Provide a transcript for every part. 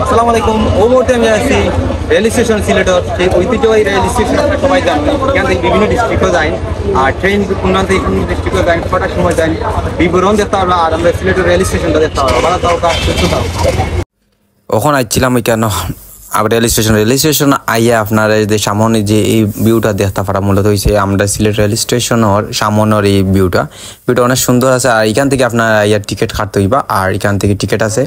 আসসালামু আলাইকুম। ও মুহূর্তে আমি আছি রেল স্টেশন সিলেটর। সেই ঐতিহ্যবাহী রেল স্টেশন আপনারা সবাই জানেন। এখান থেকে বিভিন্ন ডিস্ট্রিক্টও যায়, আর ট্রেন কোনখান থেকে কোন ডিস্ট্রিক্টও যায়, কটার সময় যায়, বিবরণ দেখতে পারবো। আর আমরা সিলেটের রেল স্টেশনটা দেখতে পারবো। ভালো থাও, সুস্থ থাও। ওখানে আইছিলাম কেন রেল স্টেশন আইয়া আপনার যে সামনে যে এই ভিউটা দেখতে পারা মূলত হয়েছে আমরা সিলেট রেল স্টেশনের সামনের এই ভিউটা অনেক সুন্দর আছে। আর এখান থেকে আপনার আইয়ার টিকিট কাটতে হইবা, আর এখান থেকে টিকিট আছে,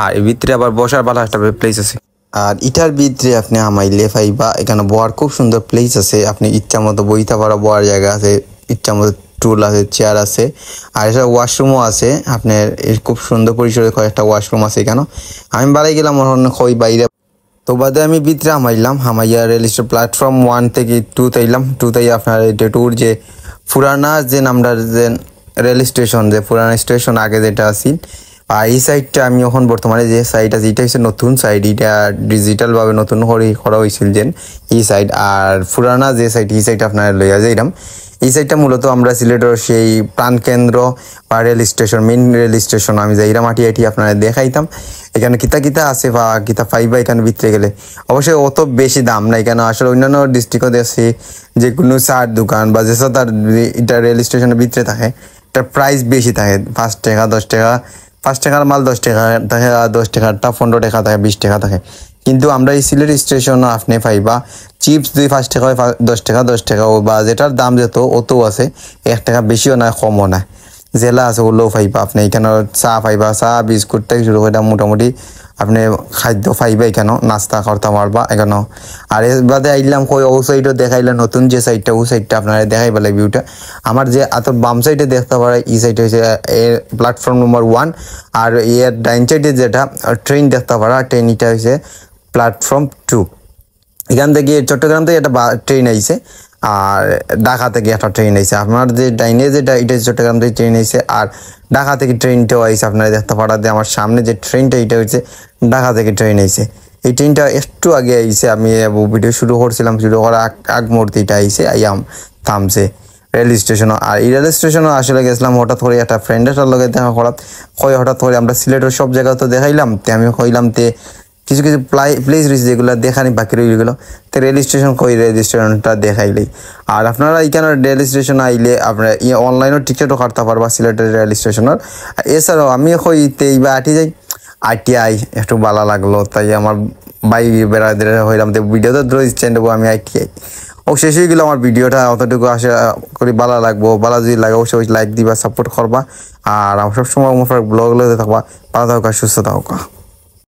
আর এর ভিতরে আবার বসার ভালো একটা প্লেস আছে। আর ইটার ভিতরে আপনি আমাইলে পাইবা, এখানে বয়ার খুব সুন্দর প্লেস আছে। আপনি ইচ্ছা মতো বইতে পারা বয়ার জায়গা আছে, ইচ্ছা মতো টুল আছে, চেয়ার আছে, আর এটা ওয়াশরুমও আছে। আপনার খুব সুন্দর পরিসরে কয়েকটা ওয়াশরুম আছে। এখানে আমি বাড়াই গেলাম ওই বাইরে, তো বাদে আমি ভিতরে হামাইয়া রেল স্টেশন প্ল্যাটফর্ম 1 থেকে 2 তাইলাম। 2 তাই আপনার টুর যে পুরানা যে নামটা যে রেল স্টেশন, যে পুরানা স্টেশন আগে যেটা আছিল, আর এই সাইডটা আমি এখন বর্তমানে যে সাইড আছে এটা হচ্ছে নতুন সাইড, এটা ডিজিটালভাবে নতুন করা হয়েছিল যে এই সাইড। আর পুরানা যে সাইড এই সাইড আপনার লইয়া যাইলাম। এই সাইডটা মূলত আমরা সিলেটের সেই প্রাণকেন্দ্র বা rail station, main rail station আমি যাইরাম আটি আপনারা দেখাইতাম। এখানে কিতা আছে বা কিতা পাইবা এখানে ভিতরে গেলে। অবশ্যই অত বেশি দাম না এখানে। আসলে অন্যান্য ডিস্ট্রিক্টও দেখছি যে কোনো চার দোকান বা যেসব তার এটা রেল স্টেশনের ভিতরে থাকে, এটার প্রাইস বেশি থাকে। 5 টাকা 10 টাকা, 5 টাকার মাল 10 টাকা থাকে, 10 টাকারটা 15 টাকা থাকে, 20 টাকা থাকে। কিন্তু আমরা এই সিলেট স্টেশন আপনি পাইবা চিপস 5 টাকা 10 টাকা 10 টাকা, বা যেটার দাম যেত অত আছে, 1 টাকা বেশিও না কমও না, জেলা আছে ওগুলোও পাইবা। আপনি এখানে চা পাইবা, চা বিস্কুট থেকে শুরু করে মোটামুটি আপনি খাদ্য পাইবা এখানে, নাস্তা করতে পারবা এখানে। আর এর বাদে আইলাম কই ও সাইডও দেখাইলাম, নতুন যে সাইডটা ও সাইডটা আপনারা দেখাই পেলে ভিউটা। আমার যে এত বাম সাইডে দেখতে পারে এই সাইডে হচ্ছে প্ল্যাটফর্ম নম্বর 1, আর এর ডাইন সাইডে যেটা ট্রেন দেখতে পারা, ট্রেন এটা হচ্ছে প্ল্যাটফর্ম 2। এখান থেকে চট্টগ্রাম থেকে একটা ট্রেন আইছে, আর ঢাকা থেকে একটা ট্রেন আইছে। আপনার যে ডাইনে যেটা এটা চট্টগ্রাম থেকে ট্রেন আইছে, আর ঢাকা থেকে ট্রেনটাও আইছে। আপনারা দেখতে পারাতে আমার সামনে যে ট্রেনটা এটা হচ্ছে ঢাকা থেকে ট্রেন আইছে। এই ট্রেনটা একটু আগে আইছে, আমি ভিডিও শুরু করছিলাম, শুরু করার আগ মুহূর্তে এটা আইছে, আইয়াম থামছে রেল স্টেশনও। আর এই রেল স্টেশনও আসলে গেছিলাম হঠাৎ করে একটা ফ্রেন্ডের লগে দেখা করাত, হঠাৎ করে আমরা সিলেটের সব জায়গা তো দেখাইলাম, তে আমি কইলাম তে কিছু কিছু প্লেস রয়েছে যেগুলো দেখানি বাকি রয়ে গেলো, তো রেল স্টেশন কই রেল স্টেশনটা দেখাইলেই। আর আপনারা এখানে রেল স্টেশন আইলে আপনারা অনলাইনও টিকিটও কাটতে পারবা সিলেটের রেল স্টেশনের। এছাড়াও আমি কইতে এইবার যাই আই একটু ভালো লাগলো, তাই আমার বাই বেড়াতে হইলাম, তো ভিডিওতে ধরে দিচ্ছেন দেবো আমি আই ও শেষ হয়ে গেলো আমার ভিডিওটা। অতটুকু আশা করি ভালো লাগবো। ভালো যদি লাগে অবশ্যই লাইক দিবা, সাপোর্ট করবা, আর সবসময় ব্লগ থাকবা। ভালো থাকা, সুস্থ থাকা।